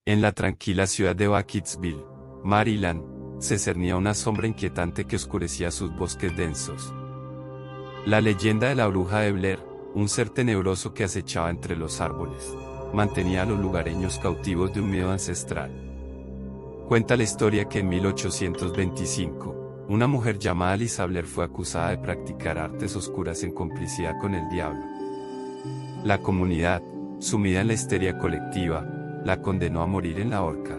En la tranquila ciudad de Batesville, Maryland, se cernía una sombra inquietante que oscurecía sus bosques densos. La leyenda de la bruja de Blair, un ser tenebroso que acechaba entre los árboles, mantenía a los lugareños cautivos de un miedo ancestral. Cuenta la historia que en 1825, una mujer llamada Lisa Blair fue acusada de practicar artes oscuras en complicidad con el diablo. La comunidad, sumida en la histeria colectiva, la condenó a morir en la horca.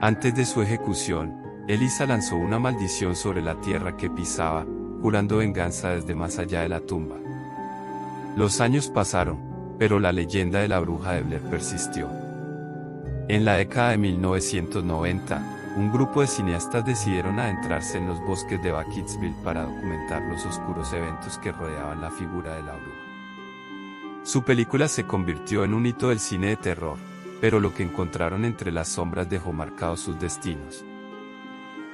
Antes de su ejecución, Elisa lanzó una maldición sobre la tierra que pisaba, jurando venganza desde más allá de la tumba. Los años pasaron, pero la leyenda de la bruja de Blair persistió. En la década de 1990, un grupo de cineastas decidieron adentrarse en los bosques de Batesville para documentar los oscuros eventos que rodeaban la figura de la bruja. Su película se convirtió en un hito del cine de terror, pero lo que encontraron entre las sombras dejó marcados sus destinos.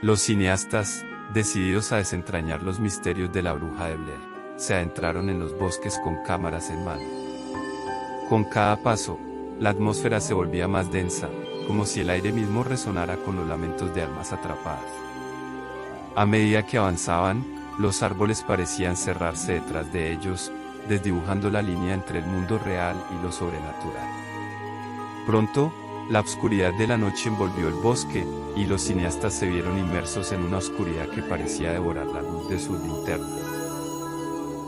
Los cineastas, decididos a desentrañar los misterios de la bruja de Blair, se adentraron en los bosques con cámaras en mano. Con cada paso, la atmósfera se volvía más densa, como si el aire mismo resonara con los lamentos de almas atrapadas. A medida que avanzaban, los árboles parecían cerrarse detrás de ellos, desdibujando la línea entre el mundo real y lo sobrenatural. Pronto, la oscuridad de la noche envolvió el bosque, y los cineastas se vieron inmersos en una oscuridad que parecía devorar la luz de sus linternas.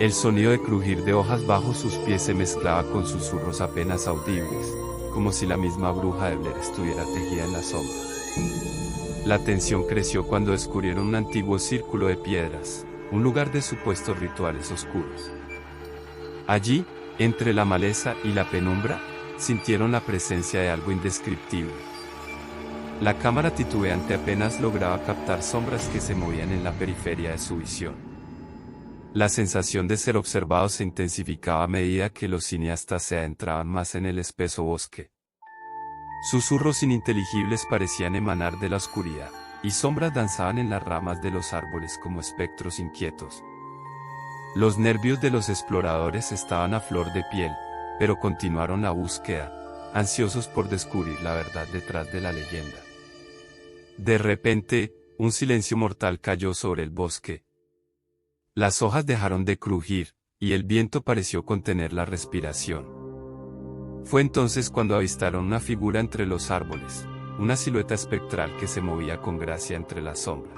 El sonido de crujir de hojas bajo sus pies se mezclaba con susurros apenas audibles, como si la misma bruja de Blair estuviera tejida en la sombra. La tensión creció cuando descubrieron un antiguo círculo de piedras, un lugar de supuestos rituales oscuros. Allí, entre la maleza y la penumbra, sintieron la presencia de algo indescriptible. La cámara titubeante apenas lograba captar sombras que se movían en la periferia de su visión. La sensación de ser observados se intensificaba a medida que los cineastas se adentraban más en el espeso bosque. Susurros ininteligibles parecían emanar de la oscuridad, y sombras danzaban en las ramas de los árboles como espectros inquietos. Los nervios de los exploradores estaban a flor de piel, pero continuaron la búsqueda, ansiosos por descubrir la verdad detrás de la leyenda. De repente, un silencio mortal cayó sobre el bosque. Las hojas dejaron de crujir, y el viento pareció contener la respiración. Fue entonces cuando avistaron una figura entre los árboles, una silueta espectral que se movía con gracia entre la sombra.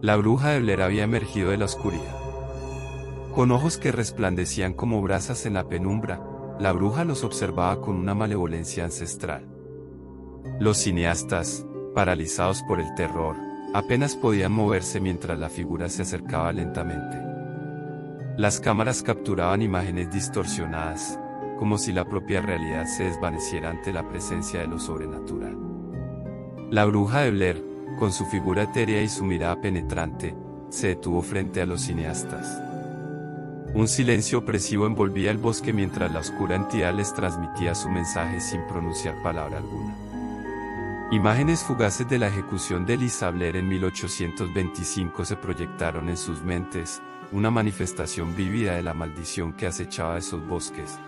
La bruja de Blair había emergido de la oscuridad. Con ojos que resplandecían como brasas en la penumbra, la bruja los observaba con una malevolencia ancestral. Los cineastas, paralizados por el terror, apenas podían moverse mientras la figura se acercaba lentamente. Las cámaras capturaban imágenes distorsionadas, como si la propia realidad se desvaneciera ante la presencia de lo sobrenatural. La bruja de Blair, con su figura etérea y su mirada penetrante, se detuvo frente a los cineastas. Un silencio opresivo envolvía el bosque mientras la oscura entidad les transmitía su mensaje sin pronunciar palabra alguna. Imágenes fugaces de la ejecución de Lisa Blair en 1825 se proyectaron en sus mentes, una manifestación vívida de la maldición que acechaba esos bosques.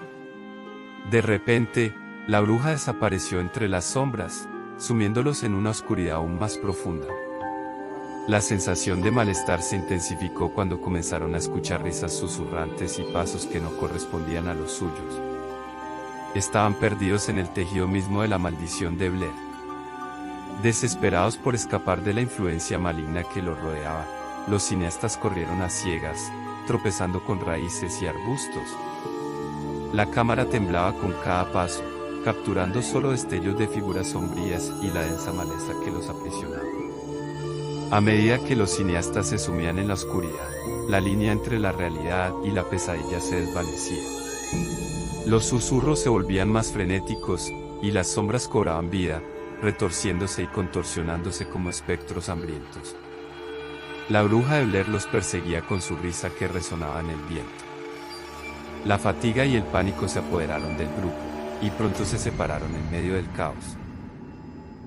De repente, la bruja desapareció entre las sombras, sumiéndolos en una oscuridad aún más profunda. La sensación de malestar se intensificó cuando comenzaron a escuchar risas susurrantes y pasos que no correspondían a los suyos. Estaban perdidos en el tejido mismo de la maldición de Blair. Desesperados por escapar de la influencia maligna que los rodeaba, los cineastas corrieron a ciegas, tropezando con raíces y arbustos. La cámara temblaba con cada paso, capturando solo destellos de figuras sombrías y la densa maleza que los aprisionaba. A medida que los cineastas se sumían en la oscuridad, la línea entre la realidad y la pesadilla se desvanecía. Los susurros se volvían más frenéticos, y las sombras cobraban vida, retorciéndose y contorsionándose como espectros hambrientos. La bruja de Blair los perseguía con su risa que resonaba en el viento. La fatiga y el pánico se apoderaron del grupo, y pronto se separaron en medio del caos.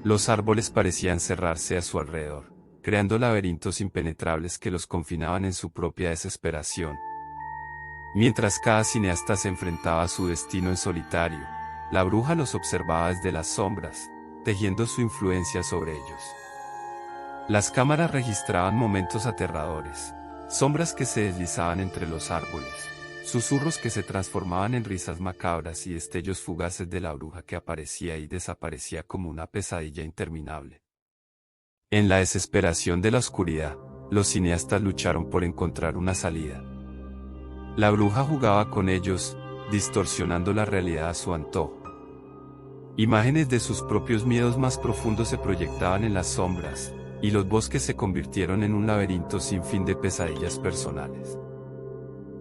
Los árboles parecían cerrarse a su alrededor, creando laberintos impenetrables que los confinaban en su propia desesperación. Mientras cada cineasta se enfrentaba a su destino en solitario, La bruja los observaba desde las sombras, tejiendo su influencia sobre ellos. Las cámaras registraban momentos aterradores, sombras que se deslizaban entre los árboles, susurros que se transformaban en risas macabras y destellos fugaces de la bruja que aparecía y desaparecía como una pesadilla interminable. En la desesperación de la oscuridad, los cineastas lucharon por encontrar una salida. La bruja jugaba con ellos, distorsionando la realidad a su antojo. Imágenes de sus propios miedos más profundos se proyectaban en las sombras, y los bosques se convirtieron en un laberinto sin fin de pesadillas personales.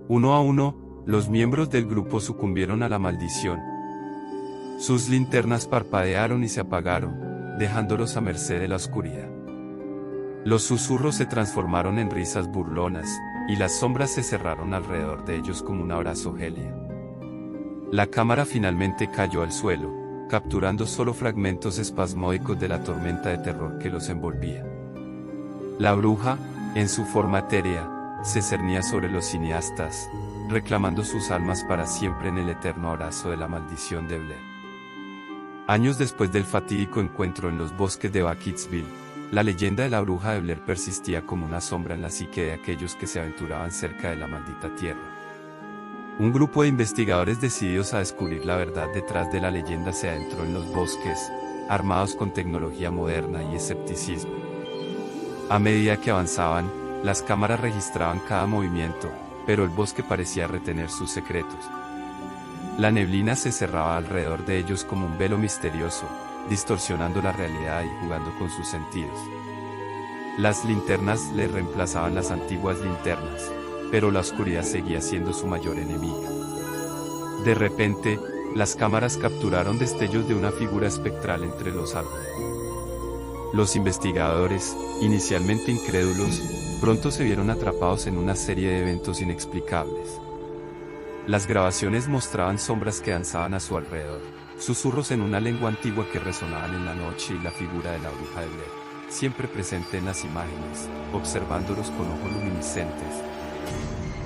Uno a uno, los miembros del grupo sucumbieron a la maldición. Sus linternas parpadearon y se apagaron, dejándolos a merced de la oscuridad. Los susurros se transformaron en risas burlonas, y las sombras se cerraron alrededor de ellos como un abrazo gélido. La cámara finalmente cayó al suelo, capturando solo fragmentos espasmódicos de la tormenta de terror que los envolvía. La bruja, en su forma etérea, se cernía sobre los cineastas, reclamando sus almas para siempre en el eterno abrazo de la maldición de Blair. Años después del fatídico encuentro en los bosques de Batkidsville, la leyenda de la bruja de Blair persistía como una sombra en la psique de aquellos que se aventuraban cerca de la maldita tierra. Un grupo de investigadores decididos a descubrir la verdad detrás de la leyenda se adentró en los bosques, armados con tecnología moderna y escepticismo. A medida que avanzaban, las cámaras registraban cada movimiento, pero el bosque parecía retener sus secretos. La neblina se cerraba alrededor de ellos como un velo misterioso, distorsionando la realidad y jugando con sus sentidos. Las linternas le reemplazaban las antiguas linternas, pero la oscuridad seguía siendo su mayor enemiga. De repente, las cámaras capturaron destellos de una figura espectral entre los árboles. Los investigadores, inicialmente incrédulos, pronto se vieron atrapados en una serie de eventos inexplicables. Las grabaciones mostraban sombras que danzaban a su alrededor, susurros en una lengua antigua que resonaban en la noche y la figura de la bruja de Blair, siempre presente en las imágenes, observándolos con ojos luminiscentes.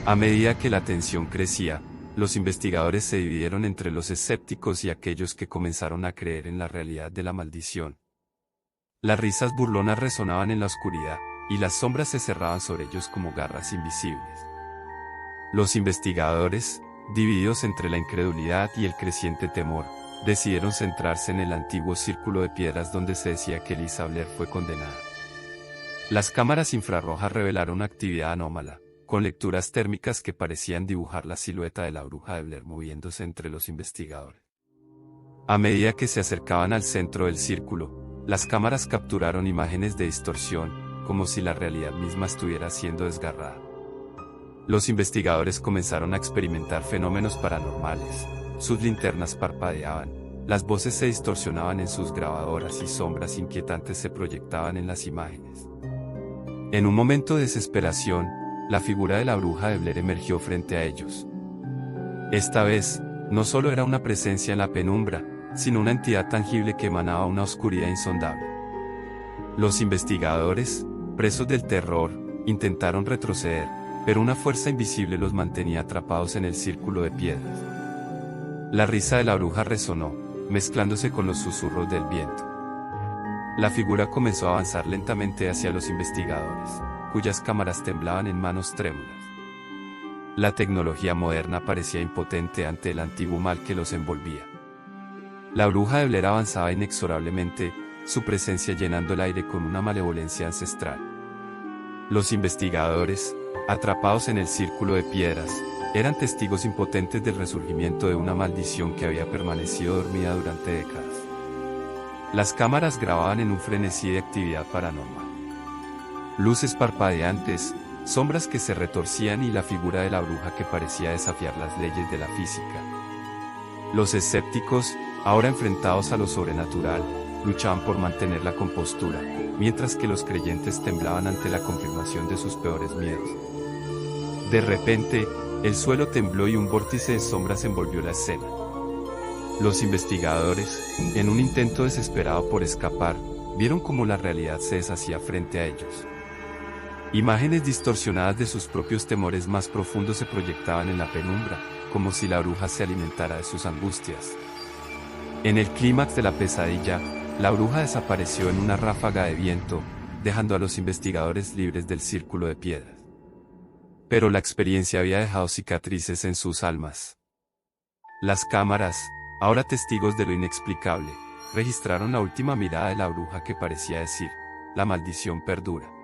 A medida que la tensión crecía, los investigadores se dividieron entre los escépticos y aquellos que comenzaron a creer en la realidad de la maldición. Las risas burlonas resonaban en la oscuridad, y las sombras se cerraban sobre ellos como garras invisibles. Los investigadores, divididos entre la incredulidad y el creciente temor, decidieron centrarse en el antiguo círculo de piedras donde se decía que Lisa Blair fue condenada. Las cámaras infrarrojas revelaron actividad anómala, con lecturas térmicas que parecían dibujar la silueta de la bruja de Blair moviéndose entre los investigadores. A medida que se acercaban al centro del círculo, las cámaras capturaron imágenes de distorsión, como si la realidad misma estuviera siendo desgarrada. Los investigadores comenzaron a experimentar fenómenos paranormales, sus linternas parpadeaban, las voces se distorsionaban en sus grabadoras y sombras inquietantes se proyectaban en las imágenes. En un momento de desesperación, la figura de la bruja de Blair emergió frente a ellos. Esta vez, no solo era una presencia en la penumbra, sino una entidad tangible que emanaba una oscuridad insondable. Los investigadores, presos del terror, intentaron retroceder, pero una fuerza invisible los mantenía atrapados en el círculo de piedras. La risa de la bruja resonó, mezclándose con los susurros del viento. La figura comenzó a avanzar lentamente hacia los investigadores, cuyas cámaras temblaban en manos trémulas. La tecnología moderna parecía impotente ante el antiguo mal que los envolvía. La bruja de Blair avanzaba inexorablemente, su presencia llenando el aire con una malevolencia ancestral. Los investigadores, atrapados en el círculo de piedras, eran testigos impotentes del resurgimiento de una maldición que había permanecido dormida durante décadas. Las cámaras grababan en un frenesí de actividad paranormal. Luces parpadeantes, sombras que se retorcían y la figura de la bruja que parecía desafiar las leyes de la física. Los escépticos, ahora enfrentados a lo sobrenatural, luchaban por mantener la compostura, mientras que los creyentes temblaban ante la confirmación de sus peores miedos. De repente, el suelo tembló y un vórtice de sombras envolvió la escena. Los investigadores, en un intento desesperado por escapar, vieron cómo la realidad se deshacía frente a ellos. Imágenes distorsionadas de sus propios temores más profundos se proyectaban en la penumbra, como si la bruja se alimentara de sus angustias. En el clímax de la pesadilla, la bruja desapareció en una ráfaga de viento, dejando a los investigadores libres del círculo de piedras. Pero la experiencia había dejado cicatrices en sus almas. Las cámaras, ahora testigos de lo inexplicable, registraron la última mirada de la bruja que parecía decir, la maldición perdura.